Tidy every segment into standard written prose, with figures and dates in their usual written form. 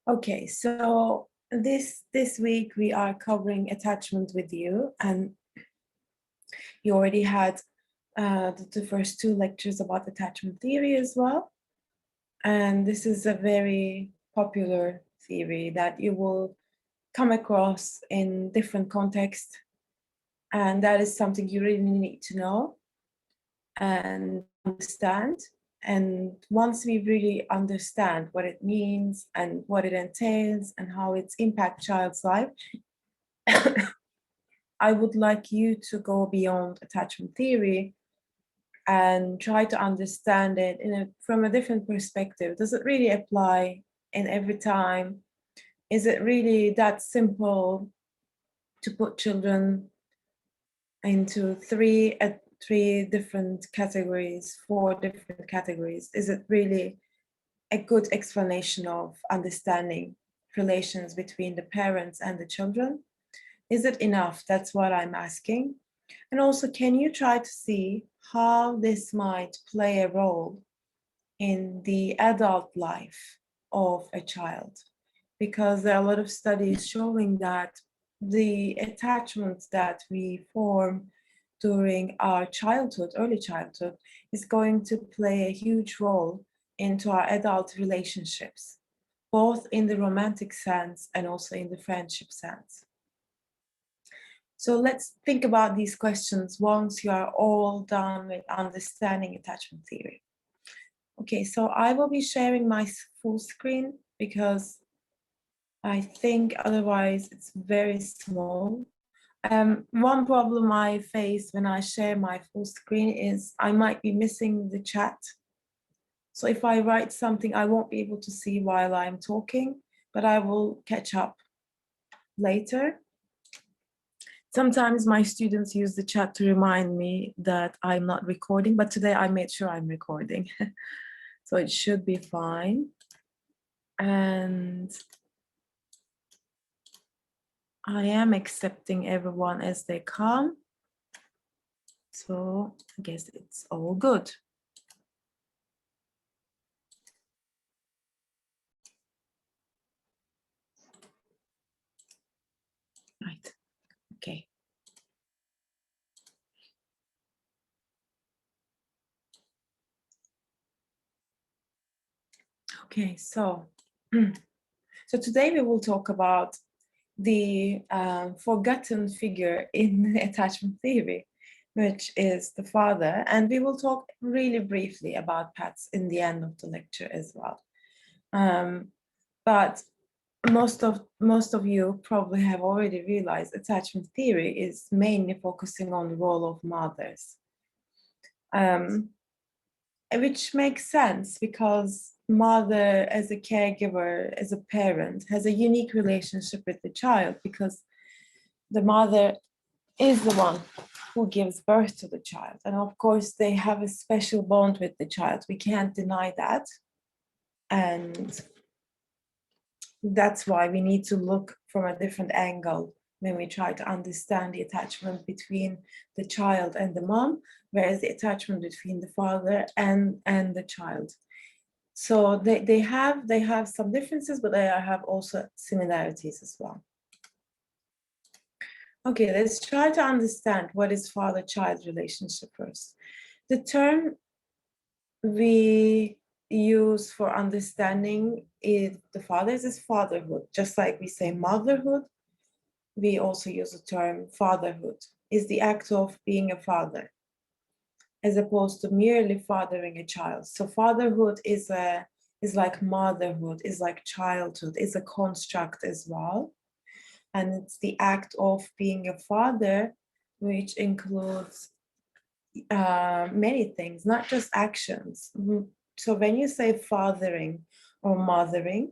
Okay, so this week we are covering attachment with you, and you already had the first two lectures about attachment theory as well. And this is a very popular theory that you will come across in different contexts, and that is something you really need to know and understand. And once we really understand what it means and what it entails and how it impacts child's life, I would like you to go beyond attachment theory and try to understand it from a different perspective. Does it really apply in every time? Is it really that simple to put children into three different categories, four different categories? Is it really a good explanation of understanding relations between the parents and the children? Is it enough? That's what I'm asking. And also, can you try to see how this might play a role in the adult life of a child? Because there are a lot of studies showing that the attachments that we form during our childhood, early childhood, is going to play a huge role into our adult relationships, both in the romantic sense and also in the friendship sense. So let's think about these questions once you are all done with understanding attachment theory. Okay, so I will be sharing my full screen because I think otherwise it's very small. One problem I face when I share my full screen is I might be missing the chat. So if I write something, I won't be able to see while I'm talking, but I will catch up later. Sometimes my students use the chat to remind me that I'm not recording, but today I made sure I'm recording. So it should be fine. And I am accepting everyone as they come. So I guess it's all good. Right, okay. Okay, so today we will talk about the forgotten figure in attachment theory, which is the father, and we will talk really briefly about pets in the end of the lecture as well. But most of you probably have already realized attachment theory is mainly focusing on the role of mothers, which makes sense because mother as a caregiver, as a parent, has a unique relationship with the child because the mother is the one who gives birth to the child. And of course, they have a special bond with the child. We can't deny that. And that's why we need to look from a different angle when we try to understand the attachment between the child and the mom, whereas the attachment between the father and the child. So they have some differences, but they have also similarities as well. Okay, let's try to understand what is father-child relationship first. The term we use for understanding it, the fathers, is fatherhood. Just like we say motherhood, we also use the term fatherhood, is the act of being a father, as opposed to merely fathering a child. So fatherhood is like motherhood, is like childhood, is a construct as well. And it's the act of being a father, which includes many things, not just actions. So when you say fathering or mothering,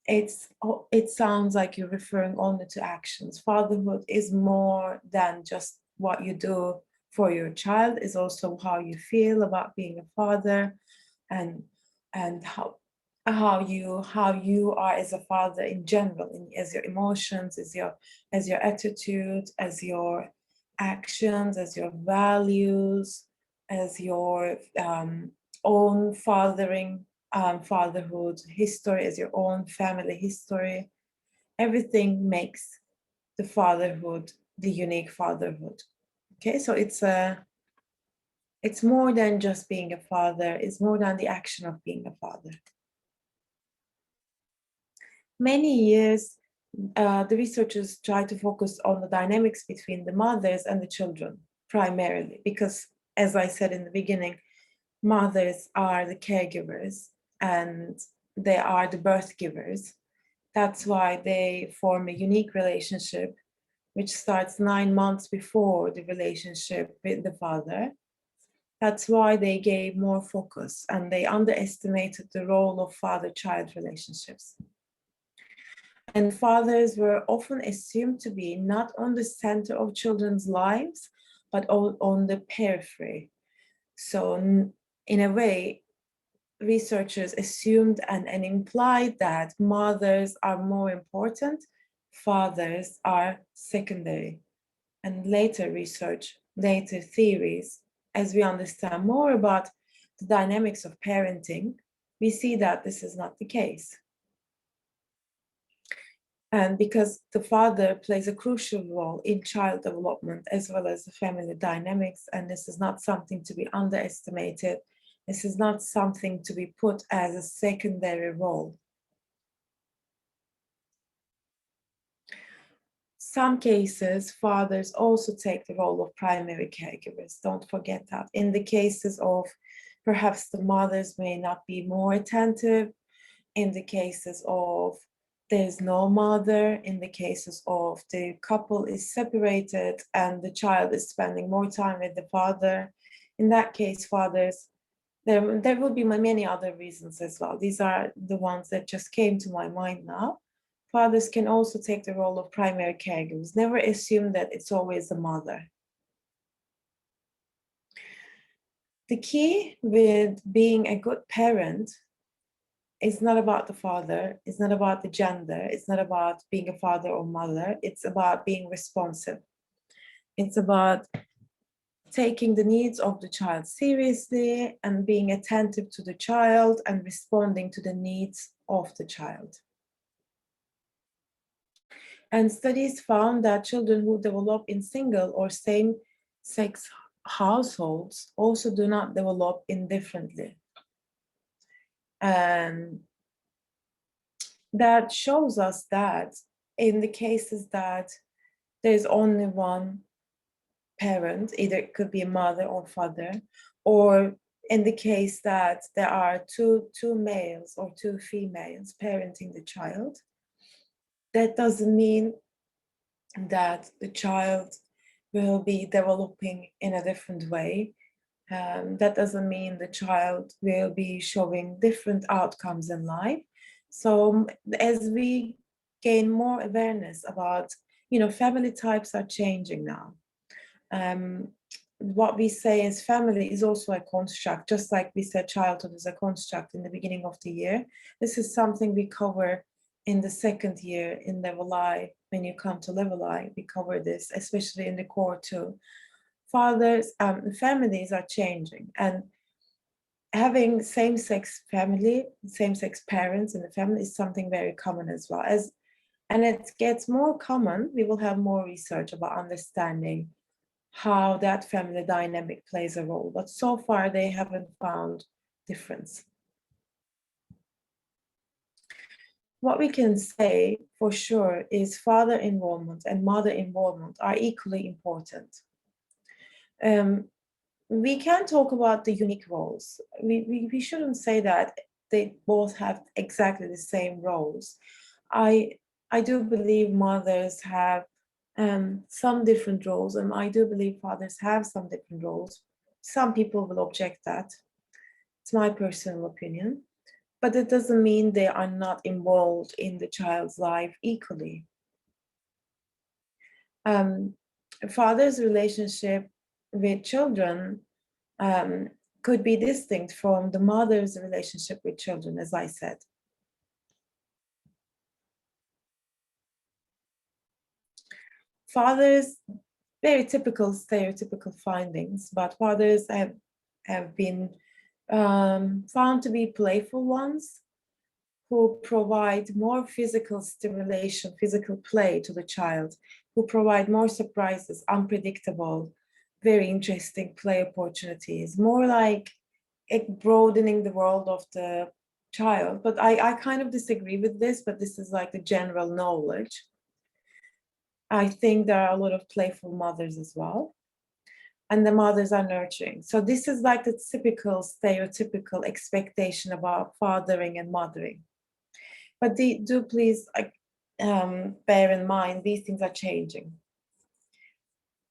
it sounds like you're referring only to actions. Fatherhood is more than just what you do for your child, is also how you feel about being a father, and how you are as a father in general, as your emotions, as your attitude, as your actions, as your values, as your own fathering fatherhood history, as your own family history. Everything makes the fatherhood the unique fatherhood. Okay, so it's more than just being a father, it's more than the action of being a father. Many years, the researchers try to focus on the dynamics between the mothers and the children, primarily, because, as I said in the beginning, mothers are the caregivers and they are the birth givers. That's why they form a unique relationship, which starts 9 months before the relationship with the father. That's why they gave more focus and they underestimated the role of father-child relationships. And fathers were often assumed to be not on the center of children's lives, but on the periphery. So, in a way, researchers assumed and implied that mothers are more important, fathers are secondary. And later research, later theories, as we understand more about the dynamics of parenting, we see that this is not the case. And because the father plays a crucial role in child development as well as the family dynamics, and this is not something to be underestimated. This is not something to be put as a secondary role. Some cases, fathers also take the role of primary caregivers. Don't forget that. In the cases of perhaps the mothers may not be more attentive, in the cases of there's no mother, in the cases of the couple is separated and the child is spending more time with the father, in that case, fathers, there will be many other reasons as well. These are the ones that just came to my mind now. Fathers can also take the role of primary caregivers. Never assume that it's always the mother. The key with being a good parent is not about the father, it's not about the gender, it's not about being a father or mother, it's about being responsive. It's about taking the needs of the child seriously and being attentive to the child and responding to the needs of the child. And studies found that children who develop in single or same-sex households also do not develop indifferently. And that shows us that in the cases that there's only one parent, either it could be a mother or father, or in the case that there are two males or two females parenting the child, that doesn't mean that the child will be developing in a different way. That doesn't mean the child will be showing different outcomes in life. So as we gain more awareness about, family types are changing now. What we say as family is also a construct, just like we said childhood is a construct in the beginning of the year. This is something we cover in the second year in Level I. When you come to Level I, we cover this, especially in the core too. Families are changing, and having same-sex parents in the family is something very common as well. And it gets more common, we will have more research about understanding how that family dynamic plays a role. But so far, they haven't found difference. What we can say for sure is father involvement and mother involvement are equally important. We can talk about the unique roles. We shouldn't say that they both have exactly the same roles. I do believe mothers have some different roles, and I do believe fathers have some different roles. Some people will object that. It's my personal opinion. But it doesn't mean they are not involved in the child's life equally. Father's relationship with children could be distinct from the mother's relationship with children, as I said. Fathers, very typical stereotypical findings, but fathers have been found to be playful ones who provide more physical stimulation, physical play to the child, who provide more surprises, unpredictable, very interesting play opportunities, more like broadening the world of the child. But I kind of disagree with this, but this is like the general knowledge. I think there are a lot of playful mothers as well, and the mothers are nurturing. So this is like the typical stereotypical expectation about fathering and mothering. But do please bear in mind these things are changing.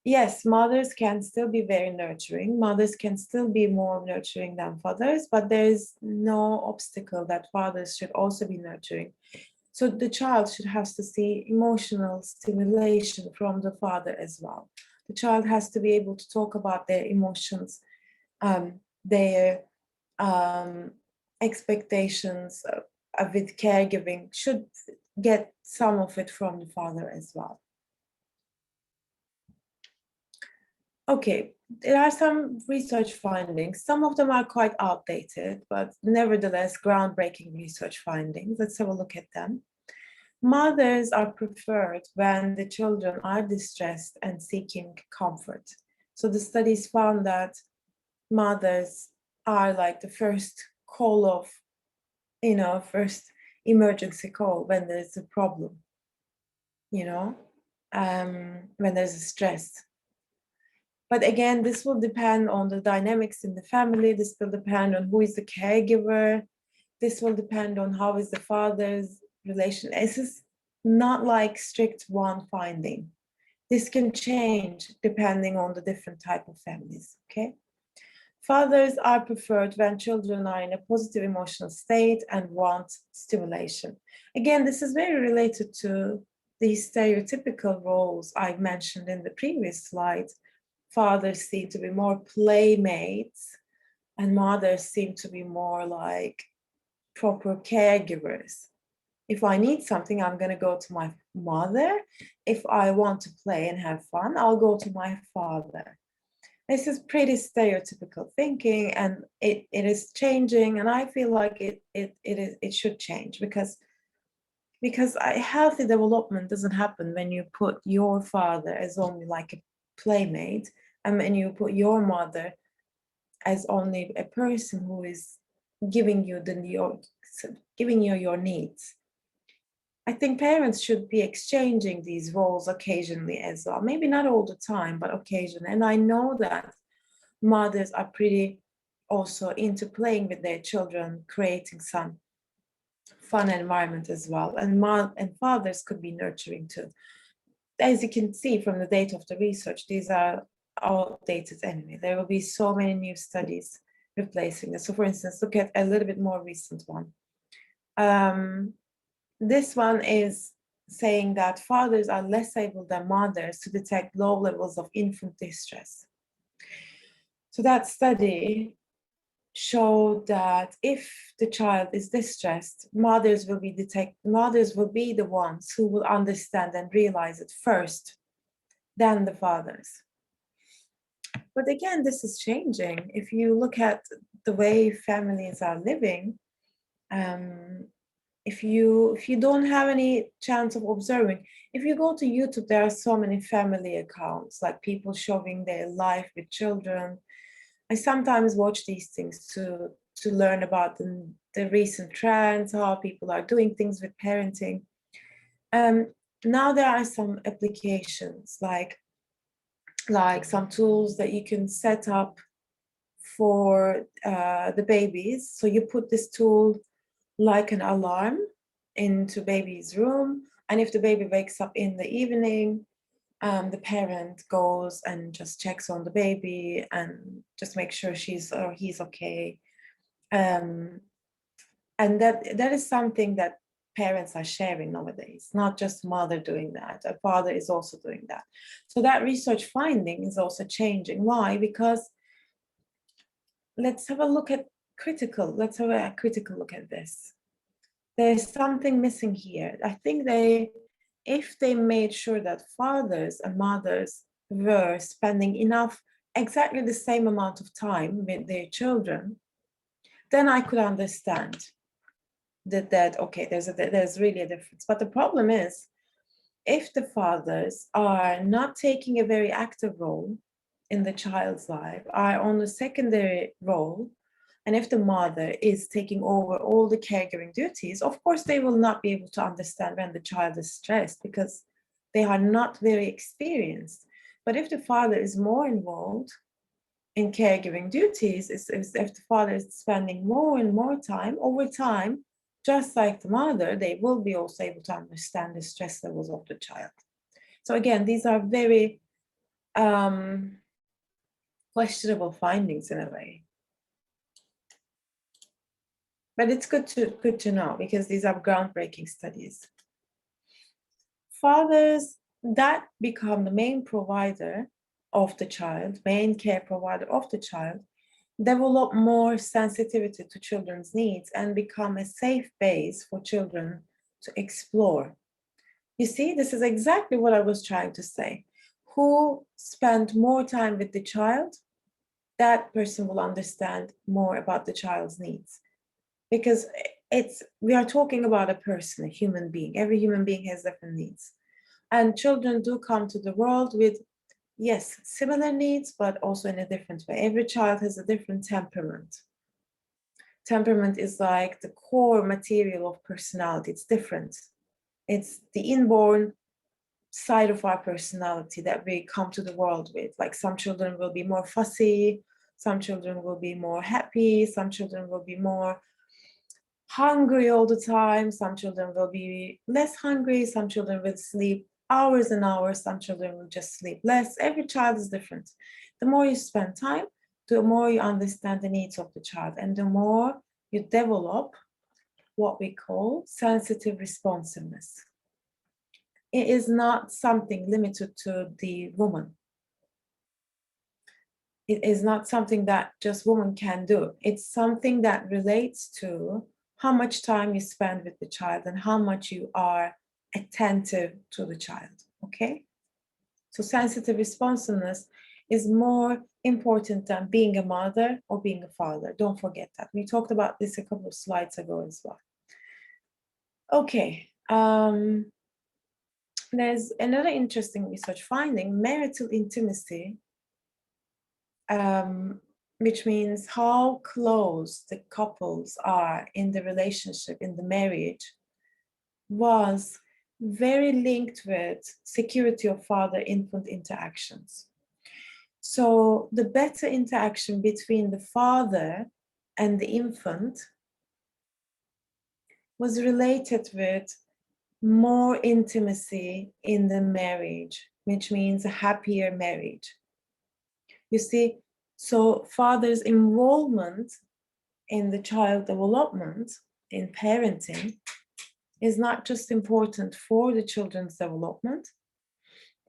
Yes, mothers can still be very nurturing. Mothers can still be more nurturing than fathers, but there is no obstacle that fathers should also be nurturing. So the child should have to see emotional stimulation from the father as well. The child has to be able to talk about their emotions, their expectations with caregiving, should get some of it from the father as well. Okay, there are some research findings. Some of them are quite outdated, but nevertheless groundbreaking research findings. Let's have a look at them. Mothers are preferred when the children are distressed and seeking comfort. So the studies found that mothers are like the first call of, first emergency call when there's a problem, when there's a stress. But again, this will depend on the dynamics in the family. This will depend on who is the caregiver. This will depend on how is the father's relation. This is not like strict one finding. This can change depending on the different type of families, okay? Fathers are preferred when children are in a positive emotional state and want stimulation. Again, this is very related to the stereotypical roles I mentioned in the previous slide. Fathers seem to be more playmates, and mothers seem to be more like proper caregivers. If I need something, I'm going to go to my mother. If I want to play and have fun, I'll go to my father. This is pretty stereotypical thinking, and it is changing, and I feel like it should change because healthy development doesn't happen when you put your father as only like a playmate, and when you put your mother as only a person who is giving you your needs. I think parents should be exchanging these roles occasionally as well. Maybe not all the time, but occasionally. And I know that mothers are pretty also into playing with their children, creating some fun environment as well. And fathers could be nurturing too. As you can see from the data of the research, these are outdated anyway. There will be so many new studies replacing this. So for instance, look at a little bit more recent one. This one is saying that fathers are less able than mothers to detect low levels of infant distress. So that study showed that if the child is distressed, mothers will be the ones who will understand and realize it first, than the fathers. But again, this is changing. If you look at the way families are living, if you don't have any chance of observing, if you go to YouTube, there are so many family accounts, like people showing their life with children. I sometimes watch these things to learn about the recent trends, how people are doing things with parenting. Now there are some applications like some tools that you can set up for the babies. So you put this tool like an alarm into baby's room, and if the baby wakes up in the evening, the parent goes and just checks on the baby and just make sure she's or he's okay. And that is something that parents are sharing nowadays, not just mother doing that, a father is also doing that. So that research finding is also changing. Why? Because let's have a critical look at this. There's something missing here. I think if they made sure that fathers and mothers were spending exactly the same amount of time with their children, then I could understand that okay, there's really a difference. But the problem is, if the fathers are not taking a very active role in the child's life, are on a secondary role, and if the mother is taking over all the caregiving duties, of course, they will not be able to understand when the child is stressed because they are not very experienced. But if the father is more involved in caregiving duties, if the father is spending more and more time, over time, just like the mother, they will be also able to understand the stress levels of the child. So again, these are very questionable findings in a way. But it's good to know because these are groundbreaking studies. Fathers that become the main provider of the child, main care provider of the child, develop more sensitivity to children's needs and become a safe base for children to explore. You see, this is exactly what I was trying to say. Who spent more time with the child, that person will understand more about the child's needs. Because we are talking about a person, a human being. Every human being has different needs. And children do come to the world with, yes, similar needs, but also in a different way. Every child has a different temperament. Temperament is like the core material of personality. It's different. It's the inborn side of our personality that we come to the world with. Like some children will be more fussy, some children will be more happy, some children will be more hungry all the time, some children will be less hungry, some children will sleep hours and hours, some children will just sleep less. Every child is different. The more you spend time, the more you understand the needs of the child, and the more you develop what we call sensitive responsiveness. It is not something limited to the woman. It is not something that just women can do. It's something that relates to how much time you spend with the child and how much you are attentive to the child, okay? So sensitive responsiveness is more important than being a mother or being a father. Don't forget that. We talked about this a couple of slides ago as well. Okay, there's another interesting research finding. Marital intimacy, which means how close the couples are in the relationship, in the marriage, was very linked with security of father-infant interactions. So the better interaction between the father and the infant was related with more intimacy in the marriage, which means a happier marriage. You see, so father's involvement in the child development, in parenting, is not just important for the children's development,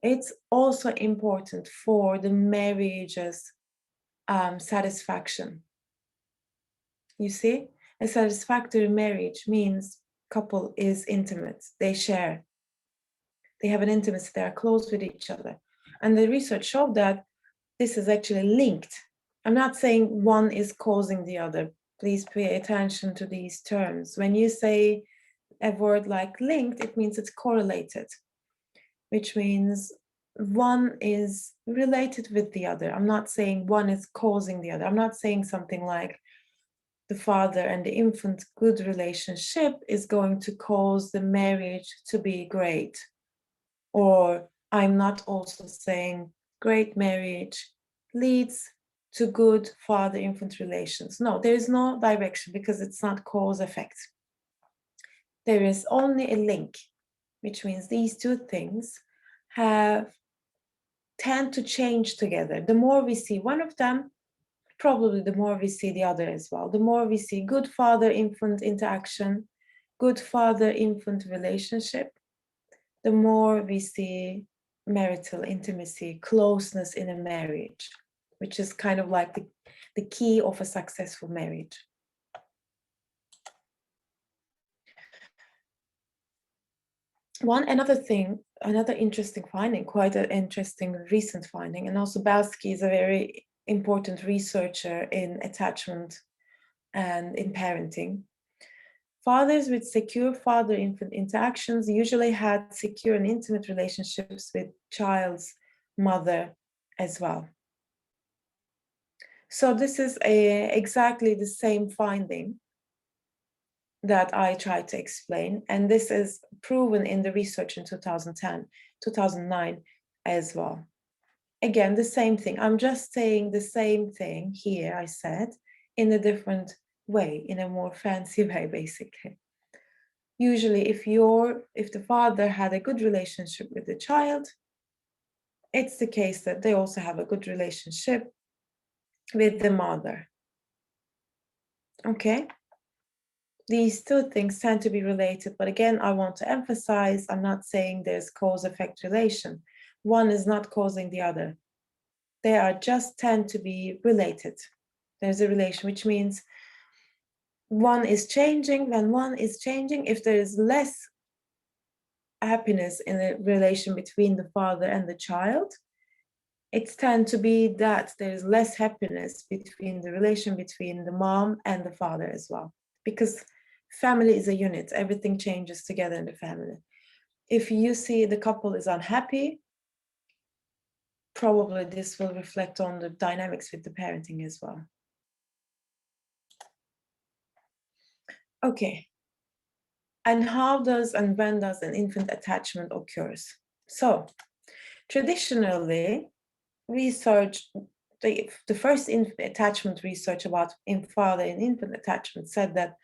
it's also important for the marriage's satisfaction. You see, a satisfactory marriage means couple is intimate, they share, they have an intimacy, they are close with each other. And the research showed that this is actually linked. I'm not saying one is causing the other. Please pay attention to these terms. When you say a word like linked, it means it's correlated, which means one is related with the other. I'm not saying one is causing the other. I'm not saying something like the father and the infant good relationship is going to cause the marriage to be great. Or I'm not also saying great marriage leads to good father-infant relations. No, there is no direction because it's not cause-effect. There is only a link, which means these two things tend to change together. The more we see one of them, probably the more we see the other as well. The more we see good father-infant interaction, good father-infant relationship, the more we see marital intimacy, closeness in a marriage, which is kind of like the key of a successful marriage. Another interesting finding, quite an interesting recent finding, and also Balsky is a very important researcher in attachment and in parenting. Fathers with secure father-infant interactions usually had secure and intimate relationships with child's mother as well. So this is exactly the same finding that I tried to explain, and this is proven in the research in 2010, 2009 as well. Again, the same thing. I'm just saying the same thing here, I said, in a different way, in a more fancy way, basically. Usually, if the father had a good relationship with the child, it's the case that they also have a good relationship with the mother. Okay? These two things tend to be related, but again, I want to emphasize, I'm not saying there's cause-effect relation. One is not causing the other. They are just tend to be related. There's a relation, which means one is changing. When one is changing, if there is less happiness in the relation between the father and the child, it tends to be that there is less happiness between the relation between the mom and the father as well, because family is a unit. Everything changes together in the family. If you see the couple is unhappy, probably this will reflect on the dynamics with the parenting as well. Okay. And how does and when does an infant attachment occurs? So traditionally, research, the first infant attachment research about father and infant attachment said that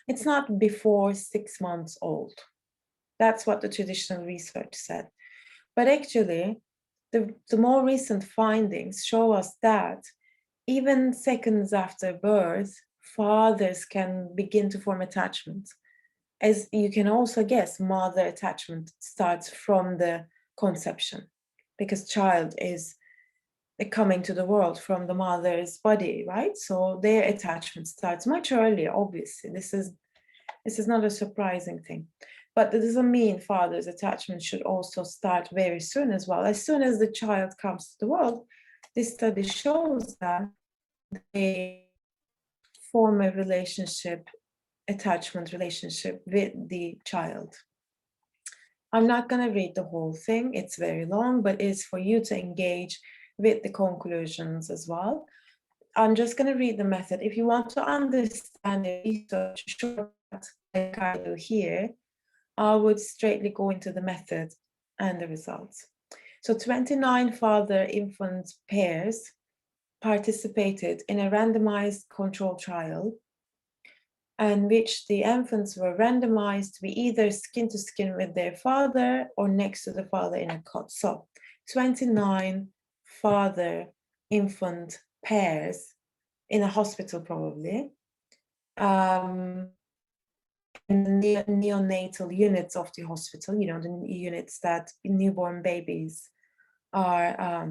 it's not before 6 months old. That's what the traditional research said. But actually, the more recent findings show us that even seconds after birth, fathers can begin to form attachment. As you can also guess, mother attachment starts from the conception, because child is coming to the world from the mother's body, right? So their attachment starts much earlier, obviously. This is not a surprising thing. But that doesn't mean father's attachment should also start very soon as well. As soon as the child comes to the world, this study shows that they form a attachment relationship with the child. I'm not going to read the whole thing, it's very long, but it's for you to engage with the conclusions as well. I'm just going to read the method. If you want to understand the research shortcut like I do here, I would straightly go into the method and the results. So 29 father-infant pairs participated in a randomized control trial in which the infants were randomized to be either skin to skin with their father or next to the father in a cot. So 29 father-infant pairs in a hospital probably, in the neonatal units of the hospital, you know, the units that newborn babies are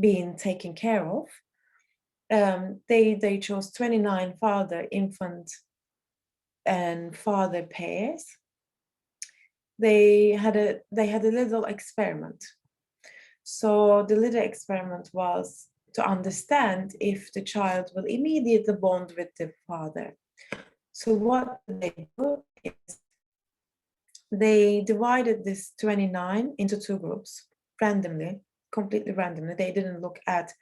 being taken care of. They chose 29 father-infant and father pairs. They had a little experiment. So the little experiment was to understand if the child will immediately bond with the father. So what they do is they divided this 29 into two groups randomly, completely randomly. They didn't look at,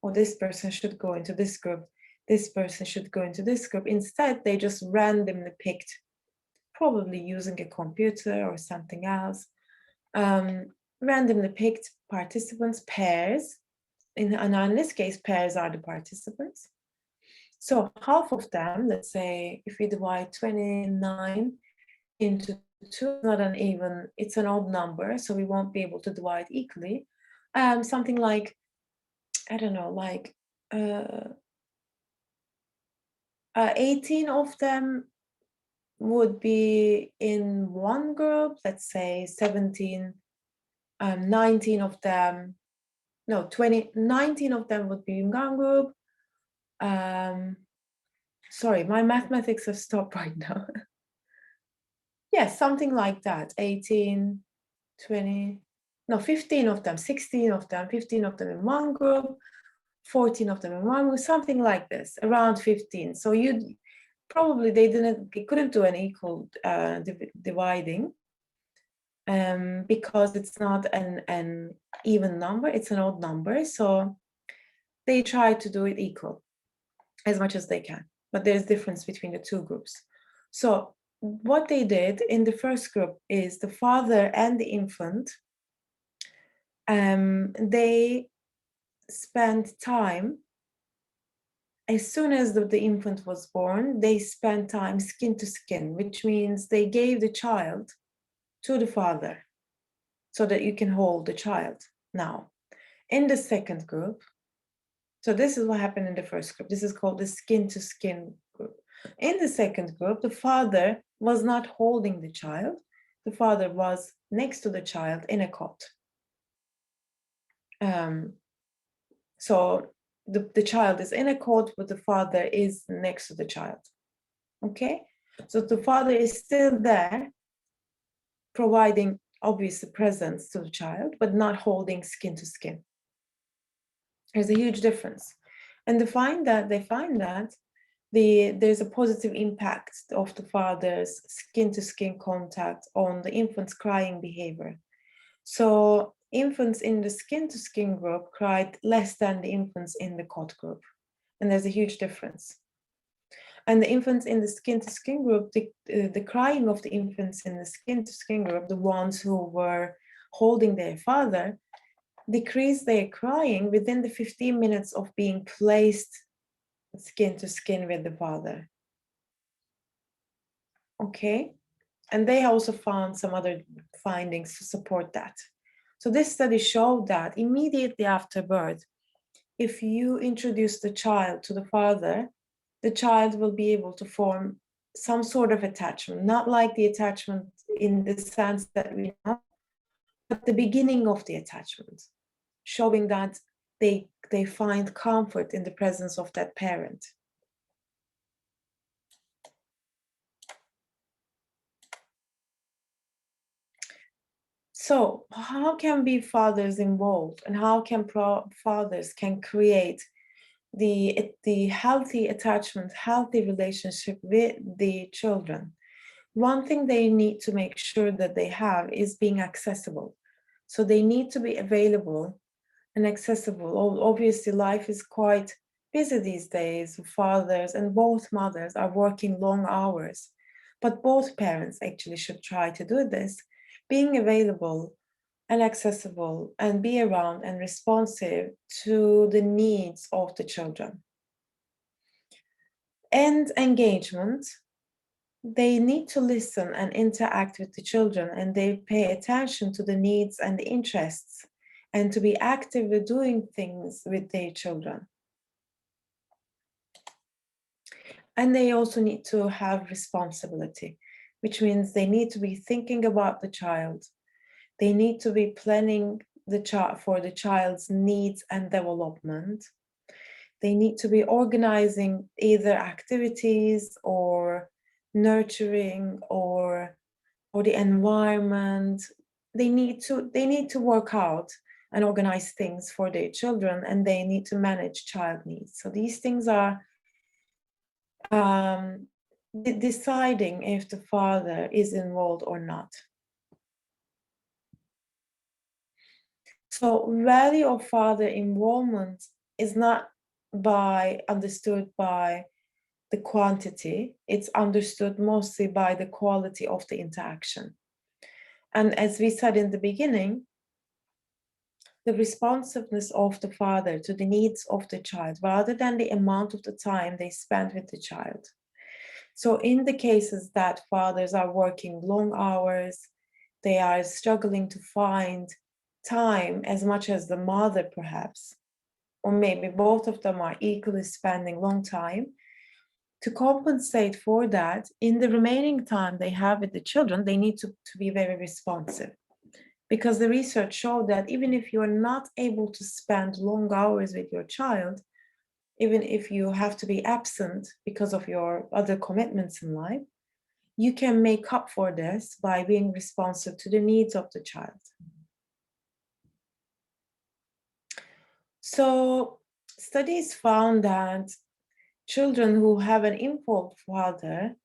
oh, this person should go into this group, this person should go into this group. Instead, they just randomly picked, probably using a computer or something else, randomly picked participants, pairs. In this case, pairs are the participants. So half of them, let's say, if we divide 29 into two, not an even, it's an odd number, so we won't be able to divide equally. Something like, I don't know, like 18 of them would be in one group, let's say 17, 19 of them, no, 19 of them would be in one group. Sorry, my mathematics have stopped right now. Yes, something like that, 18, 20, no, 15 of them, 16 of them, 15 of them in one group, 14 of them in one group, something like this, around 15. So probably they couldn't do an equal dividing, because it's not an even number, it's an odd number. So they try to do it equal as much as they can, but there's difference between the two groups. So what they did in the first group is the father and the infant, they spent time, as soon as the infant was born, they spent time skin to skin, which means they gave the child to the father so that you can hold the child. Now, in the second group, so this is what happened in the first group. This is called the skin to skin group. In the second group, the father was not holding the child. The father was next to the child in a cot. So the child is in a cot, but the father is next to the child. Okay? So the father is still there, providing obvious presence to the child, but not holding skin to skin. There's a huge difference. And they find that there's a positive impact of the father's skin-to-skin contact on the infant's crying behavior. So infants in the skin-to-skin group cried less than the infants in the cot group. And there's a huge difference. And the infants in the skin-to-skin group, the crying of the infants in the skin-to-skin group, the ones who were holding their father, decreased their crying within the 15 minutes of being placed skin to skin with the father. Okay, and they also found some other findings to support that. So this study showed that immediately after birth, if you introduce the child to the father, the child will be able to form some sort of attachment, not like the attachment in the sense that we know, but the beginning of the attachment, showing that they find comfort in the presence of that parent. So how can be fathers involved, and how can fathers can create the healthy attachment, healthy relationship with the children? One thing they need to make sure that they have is being accessible. So they need to be available and accessible. Obviously, life is quite busy these days. Fathers and both mothers are working long hours, but both parents actually should try to do this, being available and accessible and be around and responsive to the needs of the children. And engagement, they need to listen and interact with the children, and they pay attention to the needs and the interests, and to be actively doing things with their children. And they also need to have responsibility, which means they need to be thinking about the child. They need to be planning for the child's needs and development. They need to be organizing either activities or nurturing or the environment. They need to work out and organize things for their children, and they need to manage child needs. So these things are deciding if the father is involved or not. So value of father involvement is not understood by the quantity, it's understood mostly by the quality of the interaction. And as we said in the beginning, the responsiveness of the father to the needs of the child rather than the amount of the time they spend with the child. So in the cases that fathers are working long hours, they are struggling to find time as much as the mother perhaps, or maybe both of them are equally spending long time, to compensate for that, in the remaining time they have with the children, they need to be very responsive. Because the research showed that even if you are not able to spend long hours with your child, even if you have to be absent because of your other commitments in life, you can make up for this by being responsive to the needs of the child. So studies found that children who have an involved father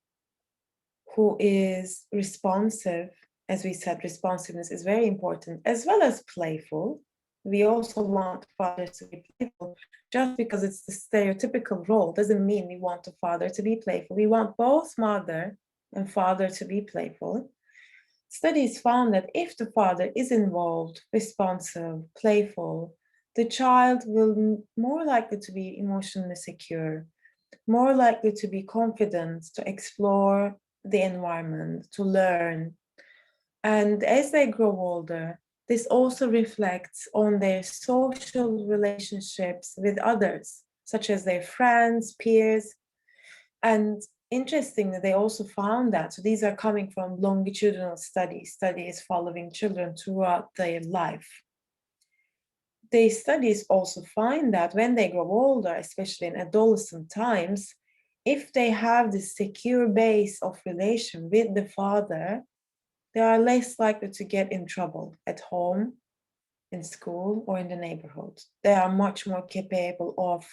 who is responsive, as we said, responsiveness is very important, as well as playful. We also want fathers to be playful. Just because it's the stereotypical role doesn't mean we want a father to be playful. We want both mother and father to be playful. Studies found that if the father is involved, responsive, playful, the child will more likely to be emotionally secure, more likely to be confident to explore the environment, to learn. And as they grow older, this also reflects on their social relationships with others, such as their friends, peers. And interestingly, they also found that, so these are coming from longitudinal studies following children throughout their life. The studies also find that when they grow older, especially in adolescent times, if they have this secure base of relation with the father, they are less likely to get in trouble at home, in school, or in the neighborhood. They are much more capable of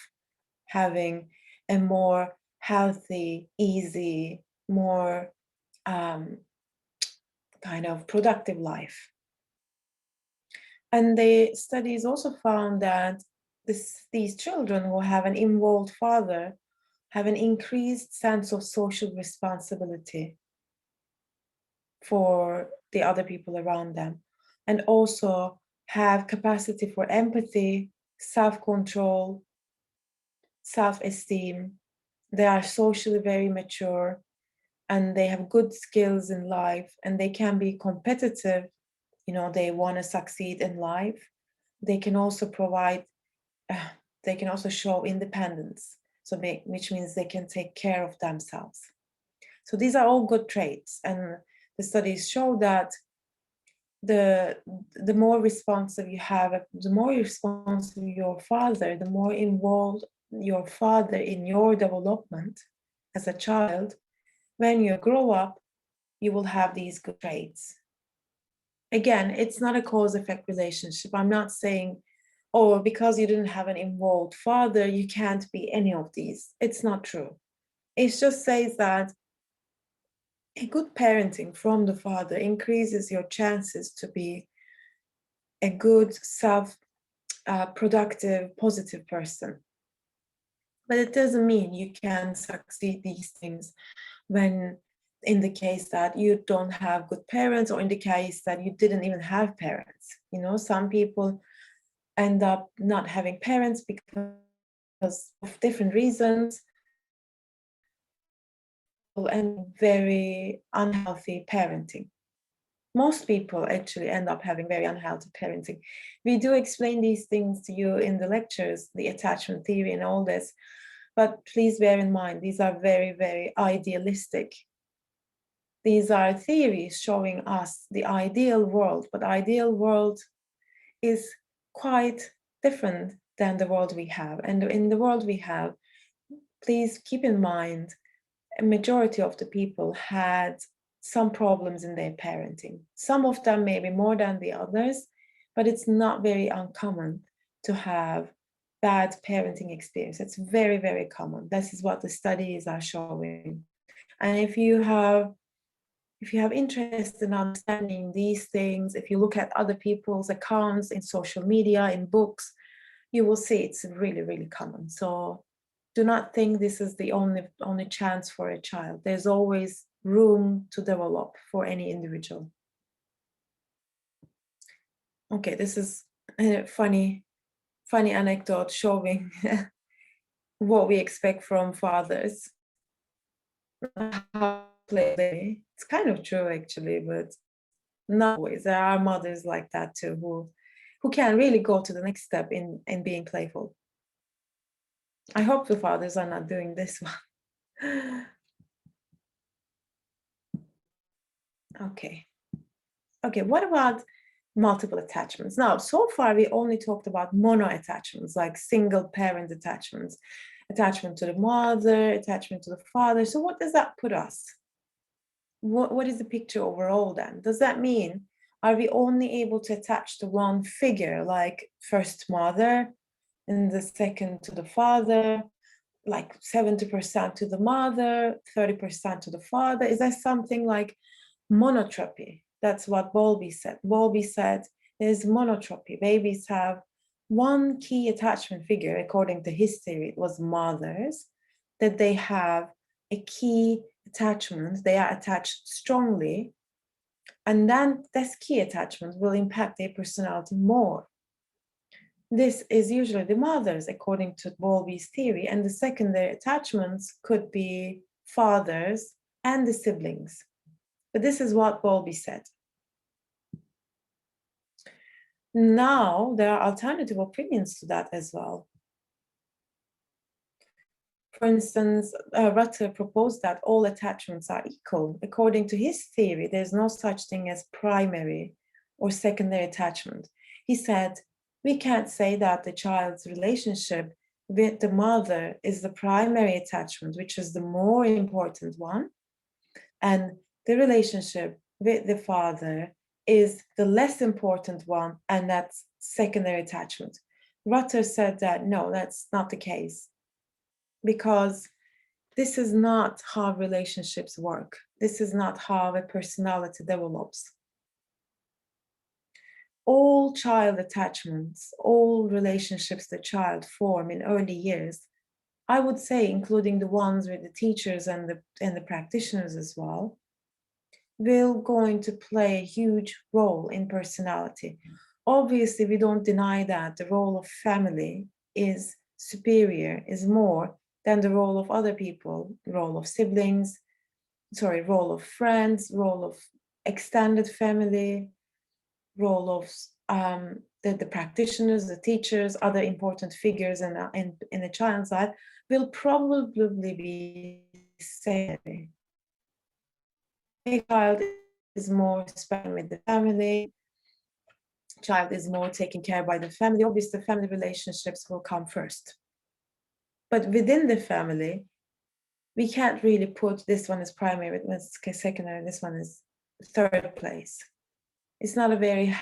having a more healthy, easy, more kind of productive life. And the studies also found that these children who have an involved father have an increased sense of social responsibility for the other people around them, and also have capacity for empathy, self-control, self-esteem. They are socially very mature and they have good skills in life, and they can be competitive. They want to succeed in life. They can also provide, they can also show independence, which means they can take care of themselves. So these are all good traits, and the studies show that the more responsive you have, the more responsive your father, the more involved your father in your development as a child, when you grow up, you will have these good traits. Again, it's not a cause-effect relationship. I'm not saying, oh, because you didn't have an involved father, you can't be any of these. It's not true. It just says that a good parenting from the father increases your chances to be a good, productive, positive person. But it doesn't mean you can succeed these things when, in the case that you don't have good parents, or in the case that you didn't even have parents. Some people end up not having parents because of different reasons, and very unhealthy parenting. Most people actually end up having very unhealthy parenting. We do explain these things to you in the lectures, the attachment theory and all this, but please bear in mind, these are very, very idealistic. These are theories showing us the ideal world, but the ideal world is quite different than the world we have. And in the world we have, please keep in mind, a majority of the people had some problems in their parenting. Some of them maybe more than the others, but it's not very uncommon to have bad parenting experience. It's very, very common. This is what the studies are showing. And if you have interest in understanding these things, if you look at other people's accounts in social media, in books, you will see it's really, really common. So do not think this is the only chance for a child. There's always room to develop for any individual. Okay, this is a funny anecdote showing what we expect from fathers. It's kind of true actually, but not always. There are mothers like that too who can really go to the next step in being playful. I hope the fathers are not doing this one. Okay, what about multiple attachments? Now, so far we only talked about mono attachments, like single parent attachments, attachment to the mother, attachment to the father. So what does that put us? What is the picture overall then? Does that mean, are we only able to attach to one figure, like first mother and the second to the father, like 70% to the mother, 30% to the father? Is that something like monotropy? That's what Bowlby said. Bowlby said there's monotropy. Babies have one key attachment figure, according to his theory, it was mothers, that they have a key attachment, they are attached strongly, and then this key attachment will impact their personality more. This is usually the mothers, according to Bowlby's theory, and the secondary attachments could be fathers and the siblings. But this is what Bowlby said. Now, there are alternative opinions to that as well. For instance, Rutter proposed that all attachments are equal. According to his theory, there's no such thing as primary or secondary attachment. He said, we can't say that the child's relationship with the mother is the primary attachment, which is the more important one, and the relationship with the father is the less important one, and that's secondary attachment. Rutter said that no, that's not the case, because this is not how relationships work. This is not how a personality develops. All child attachments, all relationships the child form in early years, I would say, including the ones with the teachers and the practitioners as well, will going to play a huge role in personality. Obviously, we don't deny that the role of family is superior, is more than the role of other people, role of siblings, role of friends, role of extended family, role of the practitioners, the teachers, other important figures in a child's life will probably be same. A child is more spent with the family, child is more taken care by the family. Obviously, the family relationships will come first. But within the family, we can't really put this one as primary, this is secondary, this one is third place. It's not a very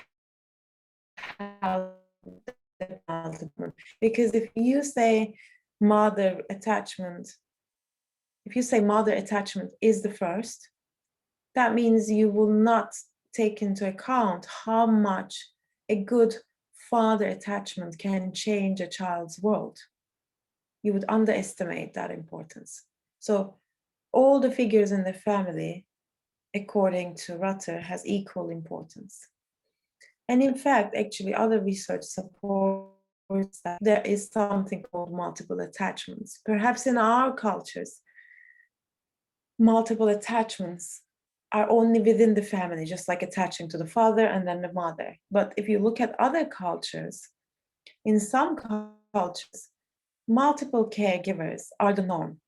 because if you say mother attachment, if you say mother attachment is the first, that means you will not take into account how much a good father attachment can change a child's world. You would underestimate that importance. So all the figures in the family, according to Rutter, has equal importance. And in fact, actually, other research supports that there is something called multiple attachments. Perhaps in our cultures, multiple attachments are only within the family, just like attaching to the father and then the mother. But if you look at other cultures, in some cultures, multiple caregivers are the norm.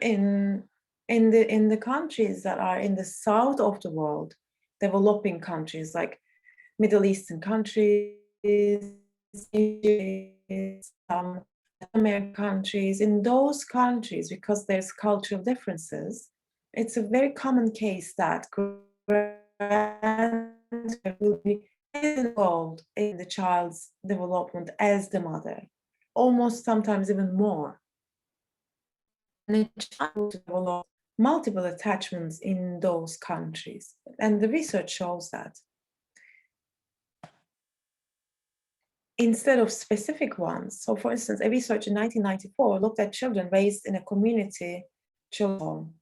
In the countries that are in the south of the world, developing countries like Middle Eastern countries, some American countries, in those countries, because there's cultural differences, it's a very common case that grandmother will be involved in the child's development as the mother, almost sometimes even more. And the child will develop multiple attachments in those countries, and the research shows that. Instead of specific ones. So for instance, a research in 1994 looked at children raised in a community children's home.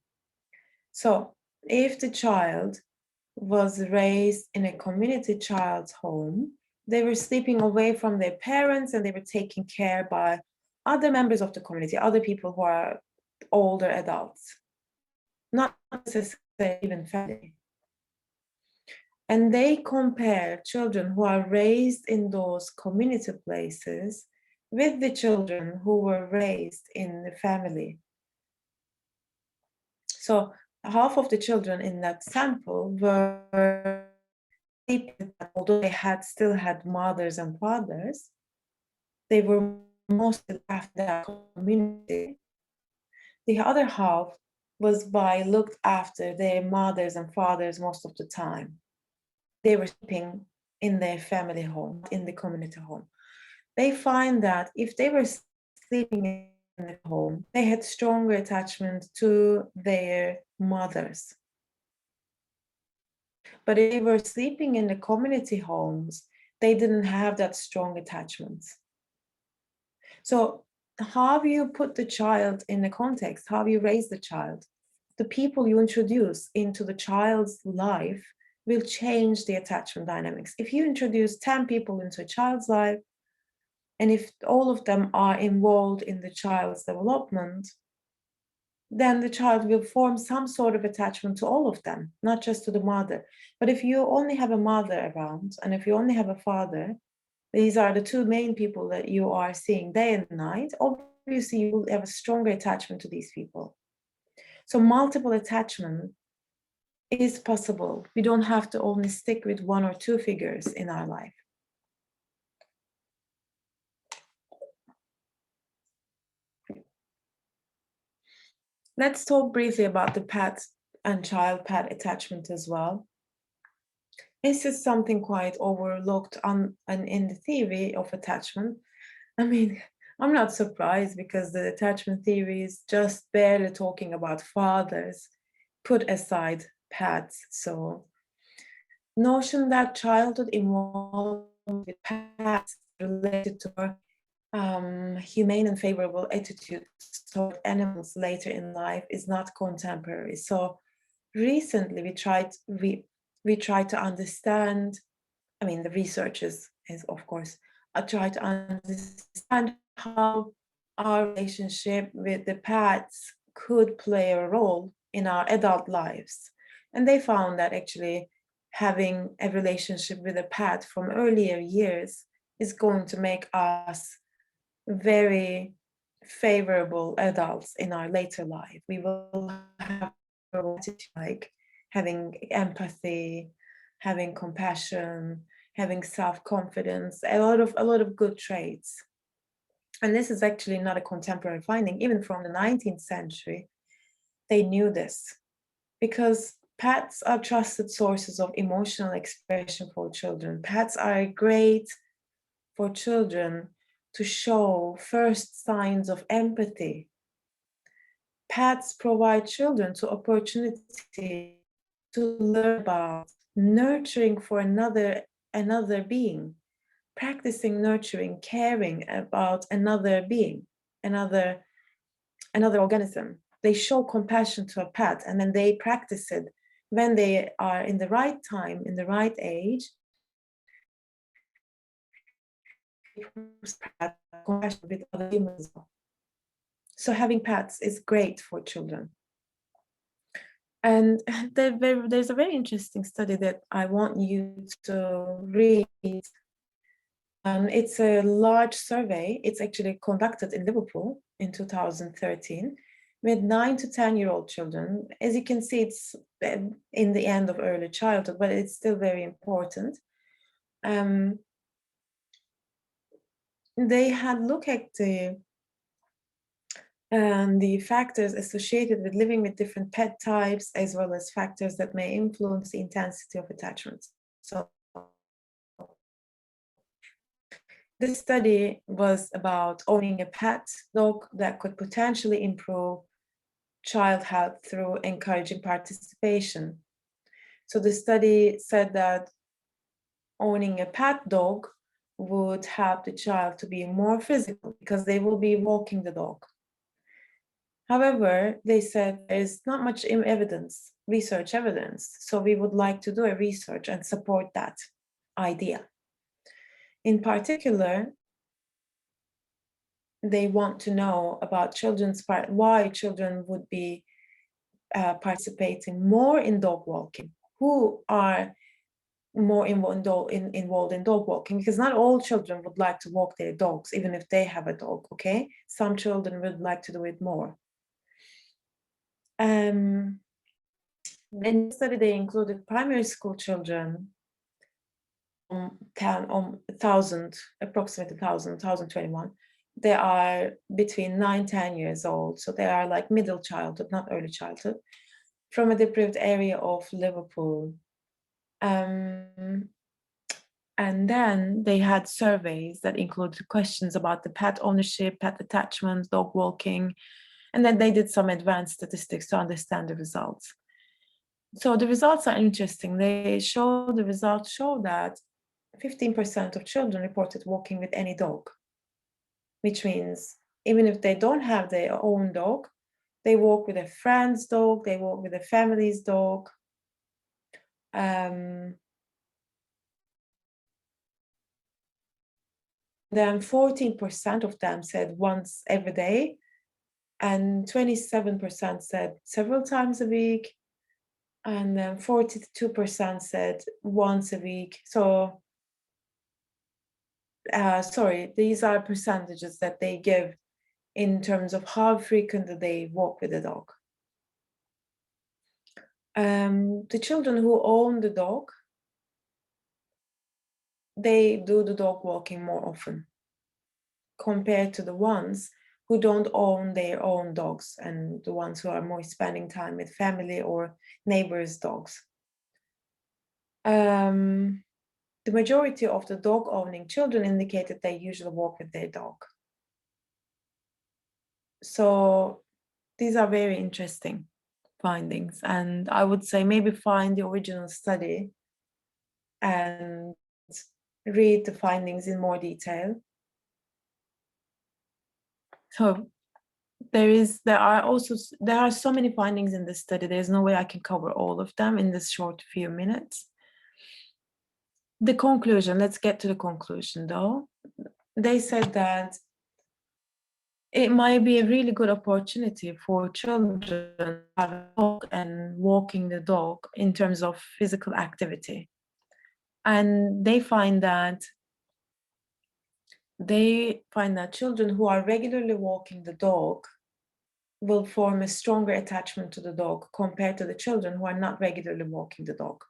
So if the child was raised in a community child's home, they were sleeping away from their parents and they were taken care by other members of the community, other people who are older adults, not necessarily even family. And they compare children who are raised in those community places with the children who were raised in the family. So half of the children in that sample were, although they still had mothers and fathers, they were mostly after that community. The other half was looked after their mothers and fathers most of the time. They were sleeping in their family home, in the community home. They find that if they were sleeping the home, they had stronger attachment to their mothers. But if they were sleeping in the community homes, they didn't have that strong attachment. So how you put the child in the context, how you raise the child, the people you introduce into the child's life will change the attachment dynamics. If you introduce 10 people into a child's life, and if all of them are involved in the child's development, then the child will form some sort of attachment to all of them, not just to the mother. But if you only have a mother around, and if you only have a father, these are the two main people that you are seeing day and night, obviously you will have a stronger attachment to these people. So multiple attachment is possible. We don't have to only stick with one or two figures in our life. Let's talk briefly about the pet and child-pet attachment as well. This is something quite overlooked in the theory of attachment. I mean, I'm not surprised because the attachment theory is just barely talking about fathers, put aside pets. So notion that childhood involved with pets related to humane and favorable attitudes toward animals later in life is not contemporary. So recently we tried to understand, I mean the researchers is of course try to understand how our relationship with the pets could play a role in our adult lives. And they found that actually having a relationship with a pet from earlier years is going to make us very favorable adults in our later life. We will have like having empathy, having compassion, having self-confidence, a lot of good traits. And this is actually not a contemporary finding. Even from the 19th century, they knew this because pets are trusted sources of emotional expression for children. Pets are great for children to show first signs of empathy. Pets provide children to opportunity to learn about nurturing for another being, practicing nurturing, caring about another being, another organism. They show compassion to a pet and then they practice it when they are in the right time, in the right age. Compassion with other humans. So having pets is great for children. And there's a very interesting study that I want you to read. It's a large survey. It's actually conducted in Liverpool in 2013 with 9 to 10-year-old children. As you can see, it's in the end of early childhood, but it's still very important. They had looked at the factors associated with living with different pet types, as well as factors that may influence the intensity of attachment. So this study was about owning a pet dog that could potentially improve child health through encouraging participation. So the study said that owning a pet dog would help the child to be more physical because they will be walking the dog. However, they said there's not much evidence, research evidence, so we would like to do a research and support that idea. In particular, they want to know about why children would be participating more in dog walking, who are more involved in dog walking, because not all children would like to walk their dogs, even if they have a dog, okay? Some children would like to do it more. In the study, they included primary school children, 1,000, approximately 1,021. They are between 9-10 years old, so they are like middle childhood, not early childhood, from a deprived area of Liverpool. And then they had surveys that included questions about the pet ownership, pet attachment, dog walking, and then they did some advanced statistics to understand the results. So the results are interesting. The results show that 15% of children reported walking with any dog, which means even if they don't have their own dog, they walk with a friend's dog, they walk with a family's dog. Then 14% of them said once every day, and 27% said several times a week, and then 42% said once a week. So, sorry, these are percentages that they give in terms of how frequent do they walk with the dog. The children who own the dog, they do the dog walking more often compared to the ones who don't own their own dogs and the ones who are more spending time with family or neighbors' dogs. The majority of the dog owning children indicated they usually walk with their dog. So these are very interesting findings, and I would say maybe find the original study and read the findings in more detail. So there are so many findings in this study. There's no way I can cover all of them in this short few minutes. The conclusion, let's get to the conclusion though. They said that it might be a really good opportunity for children to have a dog and walking the dog in terms of physical activity. And they find that children who are regularly walking the dog will form a stronger attachment to the dog compared to the children who are not regularly walking the dog.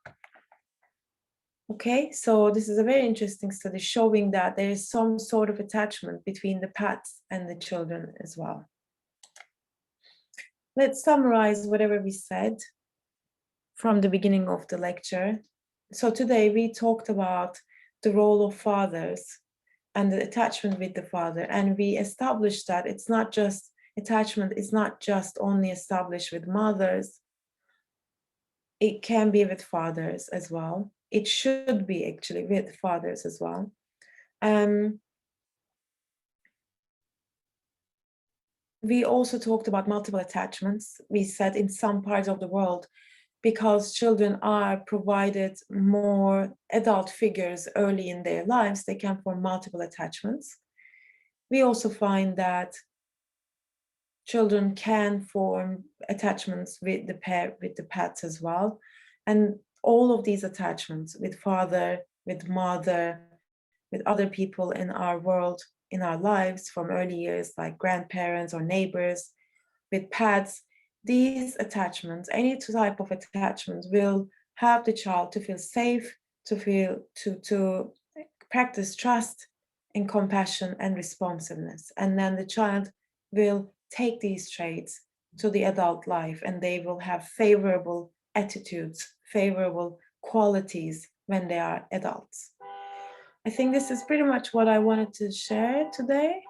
Okay, so this is a very interesting study showing that there is some sort of attachment between the pets and the children as well. Let's summarize whatever we said from the beginning of the lecture. So today we talked about the role of fathers and the attachment with the father, and we established that attachment is not just only established with mothers, it can be with fathers as well. It should be actually with fathers as well. We also talked about multiple attachments. We said in some parts of the world, because children are provided more adult figures early in their lives, they can form multiple attachments. We also find that children can form attachments with the pets as well. And all of these attachments with father, with mother, with other people in our world, in our lives from early years, like grandparents or neighbors, with pets, these attachments, any type of attachment will help the child to feel safe, to practice trust and compassion and responsiveness. And then the child will take these traits to the adult life and they will have favorable attitudes, favorable qualities when they are adults. I think this is pretty much what I wanted to share today.